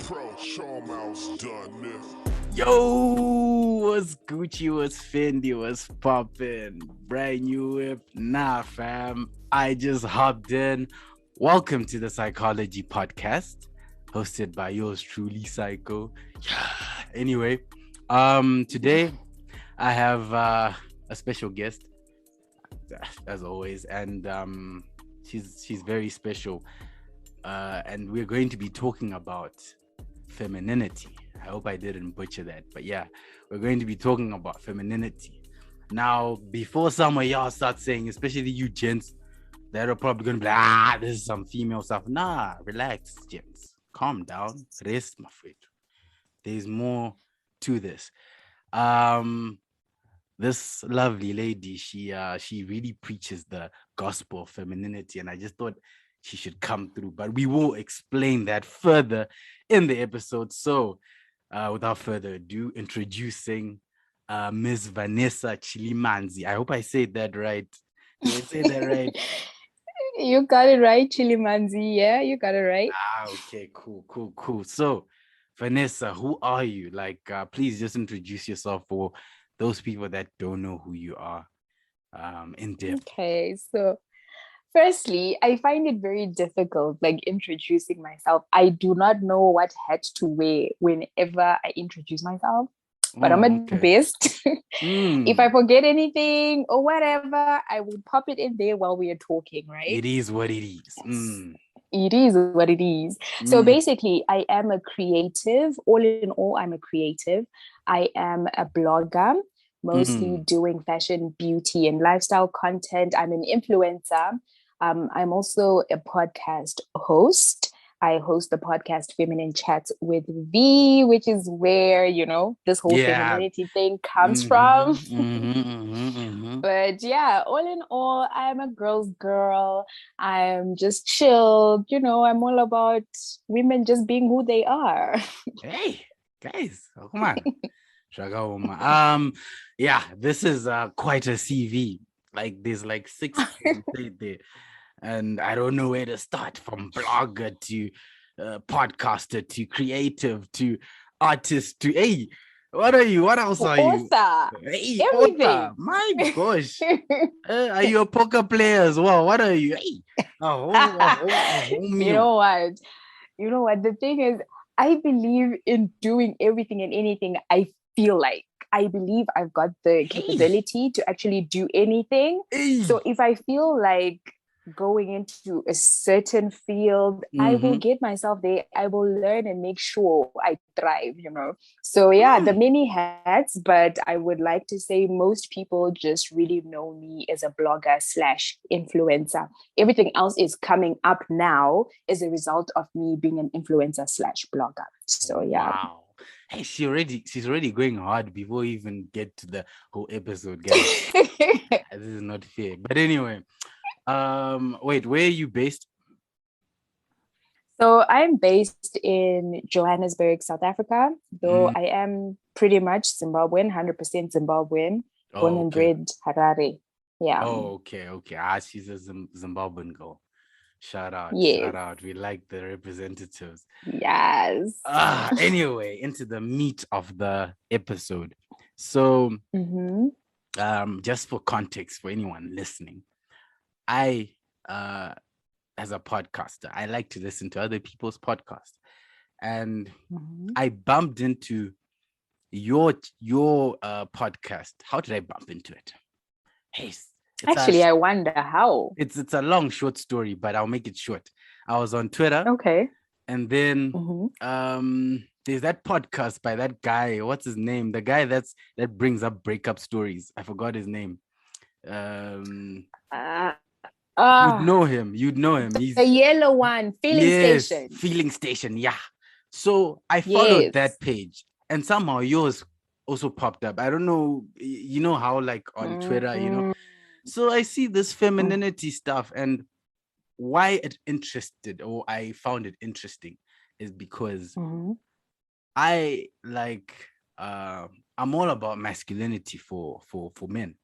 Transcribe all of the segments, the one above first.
Pro, show 'em how it's done, nigga. Yo, what's Gucci, what's Fendi, what's poppin'? Brand new whip. Nah, fam. I just hopped in. Welcome to the Psychology Podcast, hosted by yours truly, Psycho. Yeah. Anyway, today I have a special guest, as always, and she's very special. And we're going to be talking about femininity. I hope I didn't butcher that, but yeah, we're going to be talking about femininity. Now, before some of y'all start saying, especially you gents, that are probably going to be like, this is some female stuff. Nah, relax, gents. Calm down. Rest, my friend. There's more to this. This lovely lady, she really preaches the gospel of femininity, and I just thought she should come through, but we will explain that further in the episode. So without further ado, introducing Miss Vanessa Chilimanzi. I hope I said that right. Did I say that right? You got it right, Chilimanzi. Yeah, you got it right. Okay, cool. So Vanessa, who are you? Like, please just introduce yourself for those people that don't know who you are in depth. Okay, so firstly, I find it very difficult, like introducing myself. I do not know what hat to wear whenever I introduce myself, but I'm at the best. If I forget anything or whatever, I will pop it in there while we are talking, right? It is what it is. It is what it is. So basically, I am a creative. All in all, I'm a creative. I am a blogger, mostly doing fashion, beauty, and lifestyle content. I'm an influencer. I'm also a podcast host. I host the podcast Feminine Chats with V, which is where, this whole femininity thing comes from. But yeah, all in all, I'm a girl's girl. I'm just chilled. I'm all about women just being who they are. Hey, guys, come on. Yeah, this is quite a CV. Like there's like 6 there. And I don't know where to start, from blogger to podcaster to creative to artist to, hey, what are you? What else are you? Hey, everything. Author. My gosh. Are you a poker player as well? What are you? Hey. You know what? The thing is, I believe in doing everything and anything I feel like. I believe I've got the capability to actually do anything. So if I feel like going into a certain field, I will get myself there. I will learn and make sure I thrive, So yeah, the many hats, but I would like to say most people just really know me as a blogger / influencer. Everything else is coming up now as a result of me being an influencer / blogger. So yeah. Wow. Hey, she's already going hard before we even get to the whole episode, guys. This is not fair. But anyway, wait, where are you based? So I'm based in Johannesburg, South Africa, though I am pretty much Zimbabwean, 100% Zimbabwean, born and bred Harare. Yeah. Oh, okay. She's a Zimbabwean girl. Shout out. We like the representatives. Yes. Anyway, into the meat of the episode. So, just for context for anyone listening, I, as a podcaster, I like to listen to other people's podcasts, and I bumped into your podcast. How did I bump into it? Hey, actually, I wonder how. It's a long, short story, but I'll make it short. I was on Twitter. Okay. And then there's that podcast by that guy. What's his name? The guy that brings up breakup stories. I forgot his name. You'd know him. He's the yellow one, Station. Feeling Station. Yeah. So I followed that page, and somehow yours also popped up. I don't know. You know how, like, on Twitter, So I see this femininity stuff, and why I found it interesting is because I like I'm all about masculinity for men,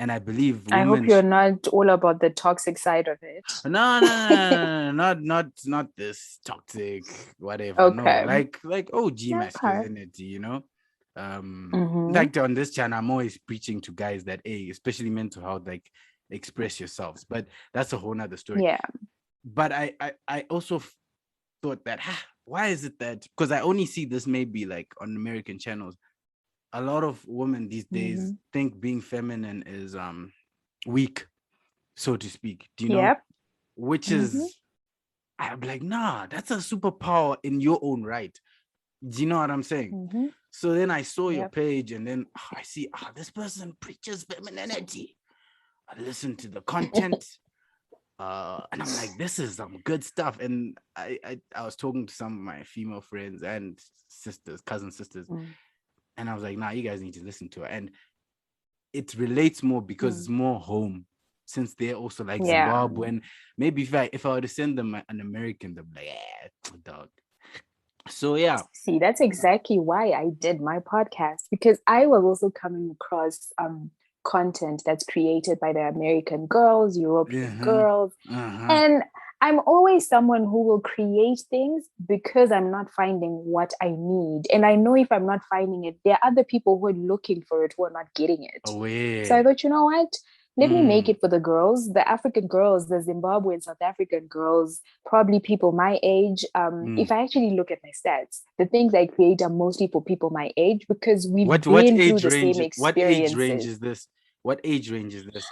And I believe I hope women. you're not all about the toxic side of it. No, not this toxic whatever. No, Okay. like OG Okay. masculinity, you know. Mm-hmm. Like on this channel, I'm always preaching to guys that, hey, especially mental health, like express yourselves. But that's a whole nother story. Yeah. But I also thought that why is it that, because I only see this maybe like on American channels, a lot of women these days think being feminine is weak, so to speak. Do you know? Yep. Which is, I'm like, nah, that's a superpower in your own right. Do you know what I'm saying? So then I saw your page, and then I see, this person preaches femininity. I listen to the content, and I'm like, this is some good stuff. And I was talking to some of my female friends and sisters, cousin sisters, and I was like, nah, you guys need to listen to it. And it relates more because it's more home, since they're also like Zimbabwean. Maybe if I were to send them an American, they'd be like, dog. So yeah. See, that's exactly why I did my podcast, because I was also coming across content that's created by the American girls, European girls. And I'm always someone who will create things because I'm not finding what I need. And I know if I'm not finding it, there are other people who are looking for it who are not getting it. So I thought, you know what? Let me make it for the girls, the African girls, the Zimbabwean, South African girls, probably people my age. If I actually look at my stats, the things I create are mostly for people my age, because we've been through the same experiences. What age range is this? What age range is this?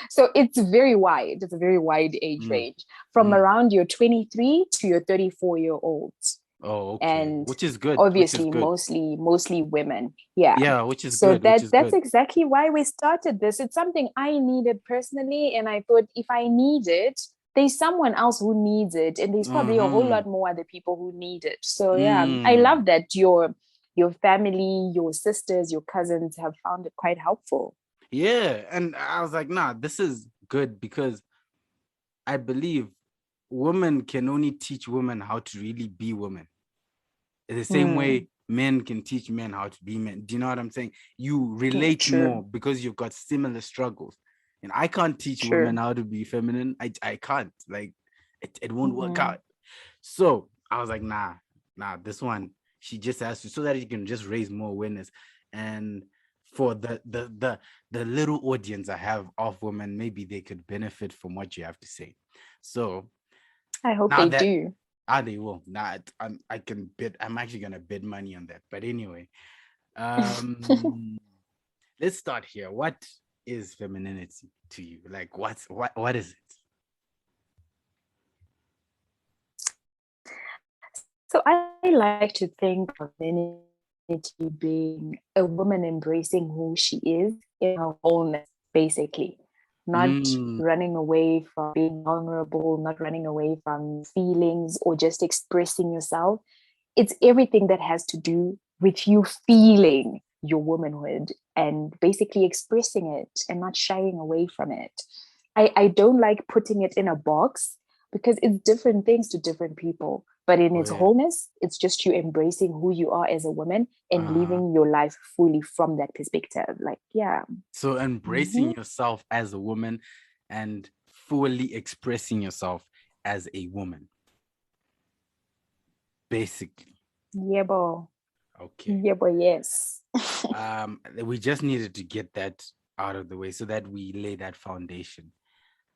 So it's very wide. It's a very wide age range, from around your 23 to your 34-year-olds. Oh, okay. And which is good. Obviously, mostly women. Yeah. Yeah, which is so good. That's exactly why we started this. It's something I needed personally, and I thought if I need it, there's someone else who needs it, and there's probably a whole lot more other people who need it. So yeah, I love that your family, your sisters, your cousins have found it quite helpful. Yeah, and I was like, nah, this is good, because I believe women can only teach women how to really be women. The same way men can teach men how to be men. Do you know what I'm saying? You relate more because you've got similar struggles. And I can't teach women how to be feminine. I can't. Like, it won't work out. So I was like, nah, this one, she just has to, so that you can just raise more awareness. And for the little audience I have of women, maybe they could benefit from what you have to say. So I hope they do. They will. I can bid. I'm actually gonna bid money on that. But anyway, let's start here. What is femininity to you? Like, what is it? So I like to think of femininity being a woman embracing who she is in her wholeness, basically. Not running away from being vulnerable, not running away from feelings or just expressing yourself. It's everything that has to do with you feeling your womanhood and basically expressing it and not shying away from it. I don't like putting it in a box, because it's different things to different people. But in its wholeness, it's just you embracing who you are as a woman and living your life fully from that perspective. Like, yeah. So embracing yourself as a woman and fully expressing yourself as a woman. Basically. Yeah, boy. Okay. Yeah, boy, yes. We just needed to get that out of the way so that we lay that foundation.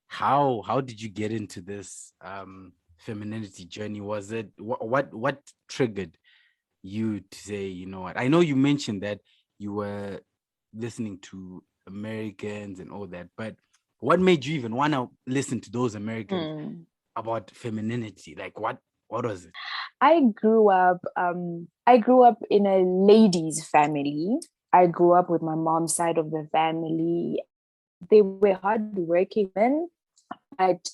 How did you get into this femininity journey? Was it what triggered you to say, you know what? I know you mentioned that you were listening to Americans and all that, but what made you even want to listen to those Americans about femininity? Like, what was it? I grew up in a ladies' family. I grew up with my mom's side of the family. They were hardworking men, but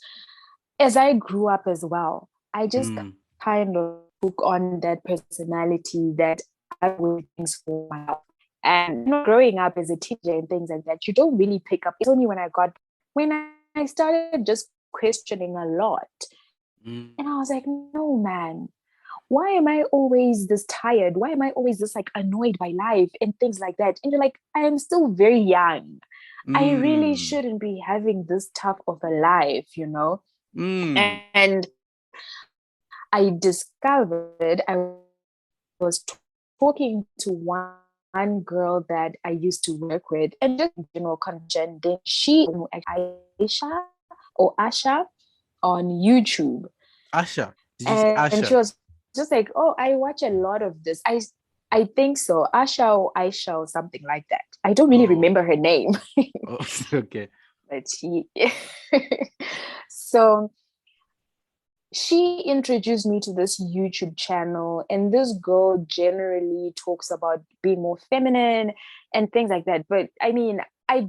as I grew up as well, I just kind of took on that personality that I would do things for myself. And growing up as a teenager and things like that, you don't really pick up. It's only when I started just questioning a lot. And I was like, no, man, why am I always this tired? Why am I always this like annoyed by life and things like that? And you're like, I am still very young. I really Mm. shouldn't be having this tough of a life, Mm. And I discovered I was talking to one girl that I used to work with, and just general conversation. Then she, Aisha or Asha, on YouTube, Asha. Did you say and she Asha? was just like, "Oh, I watch a lot of this. I think so, Asha or Aisha or something like that. I don't really Oh. remember her name, Oh, okay. but she." So she introduced me to this YouTube channel, and this girl generally talks about being more feminine and things like that. But I mean, I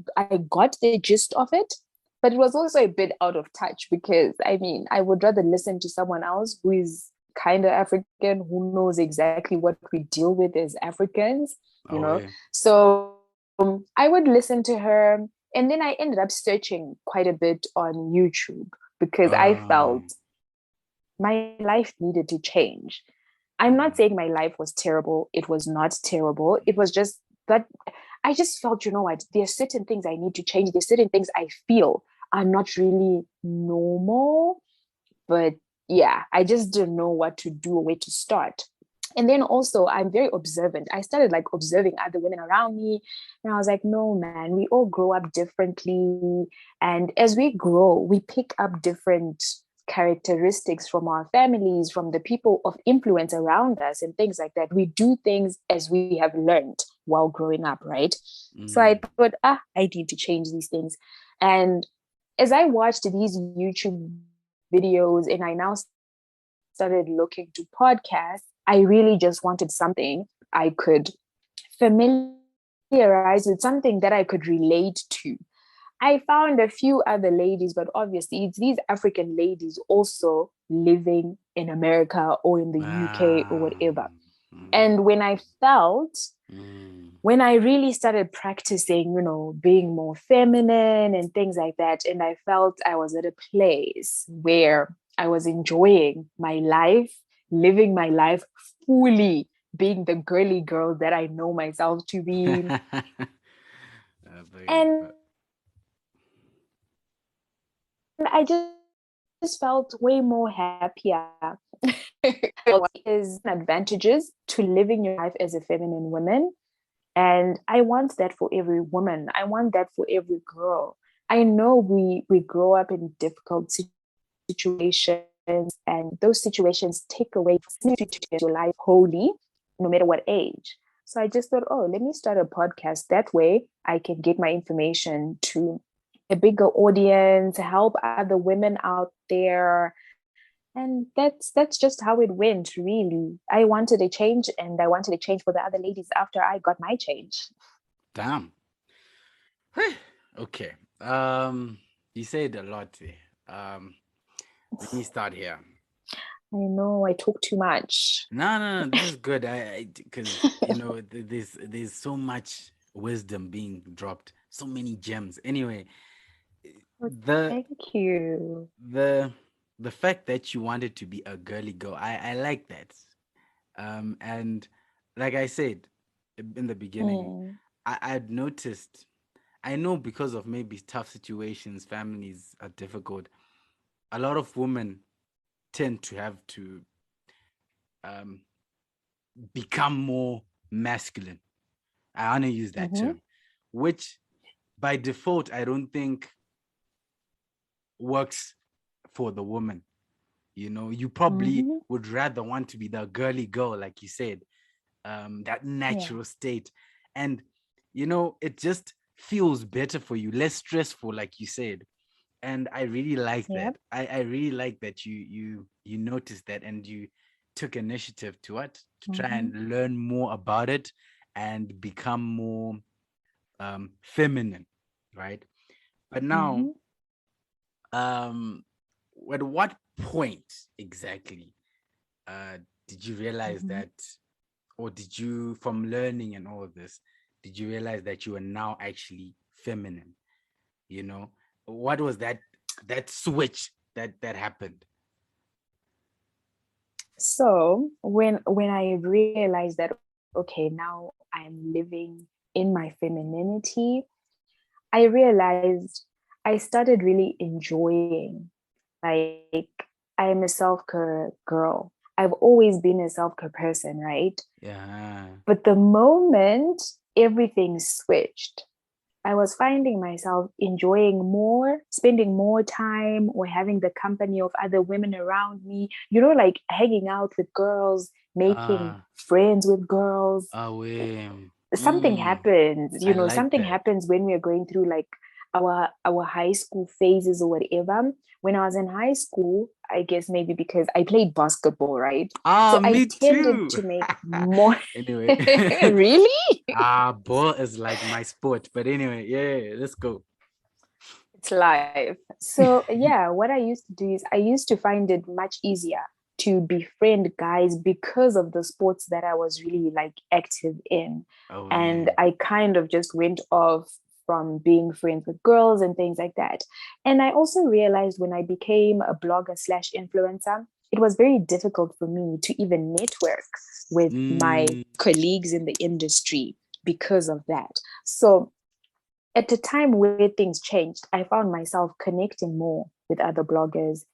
got the gist of it, but it was also a bit out of touch, because I mean, I would rather listen to someone else who is kind of African, who knows exactly what we deal with as Africans, you Oh, know. yeah. So I would listen to her, and then I ended up searching quite a bit on YouTube, because I felt Um, my life needed to change. I'm not mm, saying my life was terrible. It was not terrible. It was just that I just felt, what, there's certain things I need to change. There's certain things I feel are not really normal. But yeah, I just didn't know what to do or where to start. And then also, I'm very observant. I started like observing other women around me. And I was like, no, man, we all grow up differently. And as we grow, we pick up different characteristics from our families, from the people of influence around us, and things like that. We do things as we have learned while growing up, right? So I mm. thought, I need to change these things. And as I watched these YouTube videos, and I now started looking to podcasts, I really just wanted something I could familiarize with, something that I could relate to. I found a few other ladies, but obviously it's these African ladies also living in America or in the UK or whatever. Mm, And mm. when I really started practicing, being more feminine and things like that, and I felt I was at a place where I was enjoying my life, living my life fully, being the girly girl that I know myself to be. And I just felt way more happier. Is advantages to living your life as a feminine woman. And I want that for every woman. I want that for every girl. I know we grow up in difficult situations, and those situations take away your life wholly, no matter what age. So I just thought, oh, let me start a podcast. That way I can get my information to a bigger audience, help other women out there. And that's just how it went, really. I wanted a change, and I wanted a change for the other ladies after I got my change. Damn. Okay. You said a lot there. Let me start here. I know I talk too much. No. This is good. Because there's so much wisdom being dropped, so many gems. Anyway, Oh, the thank you. the the fact that you wanted to be a girly girl, I like that. And like I said in the beginning, Mm, I'd noticed. I know because of maybe tough situations, families are difficult. A lot of women tend to have to um, become more masculine. I want to use that mm-hmm, term, which by default I don't think works for the woman. You probably mm-hmm. would rather want to be the girly girl, like you said, that Yeah. natural state. And, it just feels better for you, less stressful, like you said. And I really like Yep. that. I really like that you noticed that and you took initiative to what? To try Mm-hmm, and learn more about it and become more feminine, right? But now, mm-hmm, um, at what point exactly uh, did you realize mm-hmm. that, or did you, from learning and all of this, did you realize that you are now actually feminine? What was that switch that happened? So when I realized that, okay, now I'm living in my femininity, I realized I started really enjoying, like, I am a self-care girl. I've always been a self-care person, right? Yeah. But the moment everything switched, I was finding myself enjoying more, spending more time, or having the company of other women around me, like hanging out with girls, making Ah, friends with girls. away. Something happens, I like something that. happens when we are going through like our high school phases or whatever. When I was in high school, I guess maybe because I played basketball, right? Ah, So I me tended too. to make more. Anyway. Really? Ball is like my sport. But anyway, yeah, let's go. It's life. So yeah, what I used to do is I used to find it much easier to befriend guys because of the sports that I was really like active in. Oh, And yeah. I kind of just went off from being friends with girls and things like that. And I also realized when I became a blogger slash influencer, it was very difficult for me to even network with my Mm, colleagues in the industry because of that. So at a time where things changed, I found myself connecting more with other bloggers,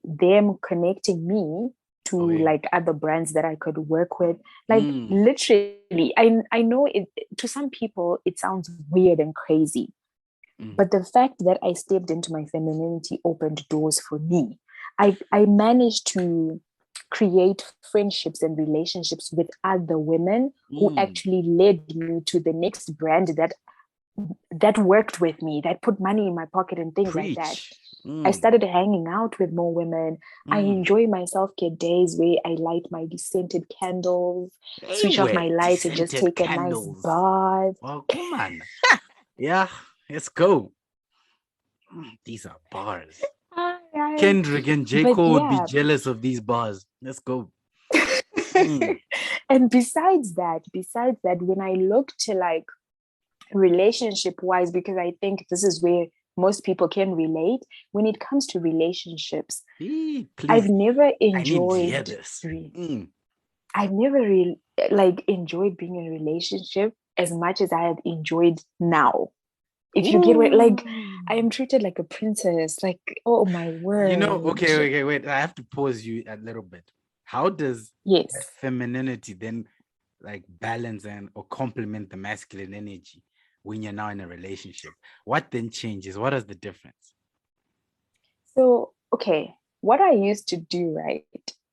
them connecting me oh, to yeah. like other brands that I could work with. Like Mm, literally, I know it, to some people it sounds weird and crazy, mm. but the fact that I stepped into my femininity opened doors for me. I managed to create friendships and relationships with other women who Mm. actually led me to the next brand that worked with me, that put money in my pocket and things like that. Preach. I Mm, started hanging out with more women. I mm. enjoy my self-care days where I light my scented candles, switch off my Anyway, lights, and just scented take a nice candles. bath. Oh, come on. Yeah, let's go. These are bars. Right. Kendrick and J. But Cole would be yeah. jealous of these bars. Let's go. Mm, And besides that, when I look to like relationship wise, because I think this is where most people can relate, when it comes to relationships, I've please, never I need to hear enjoyed this. Mm. I've never really like enjoyed being in a relationship as much as I have enjoyed now. If you get what, like, Ooh. I am treated like a princess. Like, oh my word. Okay, wait. I have to pause you a little bit. How does that Yes. femininity then like balance and or complement the masculine energy when you're now in a relationship? What then changes? What is the difference? So, okay, what I used to do, right?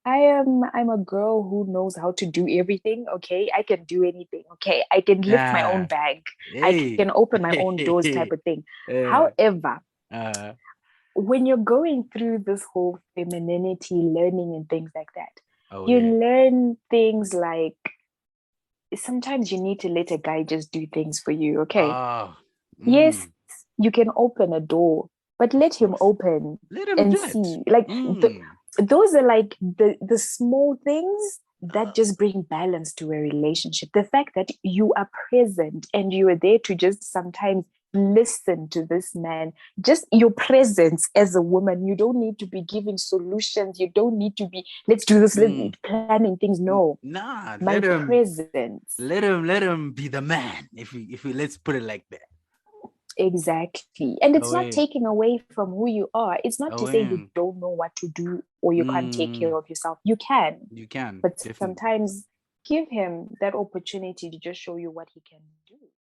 I'm a girl who knows how to do everything. Okay. I can do anything. Okay. I can lift my own Yeah. bag. I Hey. can open my own doors type of thing. Yeah. However, Uh, when you're going through this whole femininity learning and things like that, oh you yeah. learn things like sometimes you need to let a guy just do things for you. Okay. Oh, Yes, you can open a door, but of let him course. open Let him and do it. see. Like those are like the small things that just bring balance to a relationship. The fact that you are present and you are there to just sometimes listen to this man, just your presence as a woman. You don't need to be giving solutions. You don't need to be, let's do this, let's Mm. planning things. No, Nah, my presence. let him be the man. If we let's put it like that. Exactly. And it's Oh not yeah. taking away from who you are. It's not to Oh say you yeah. don't know what to do or you can't take Mm, care of yourself. You can, you can but definitely. sometimes give him that opportunity to just show you what he can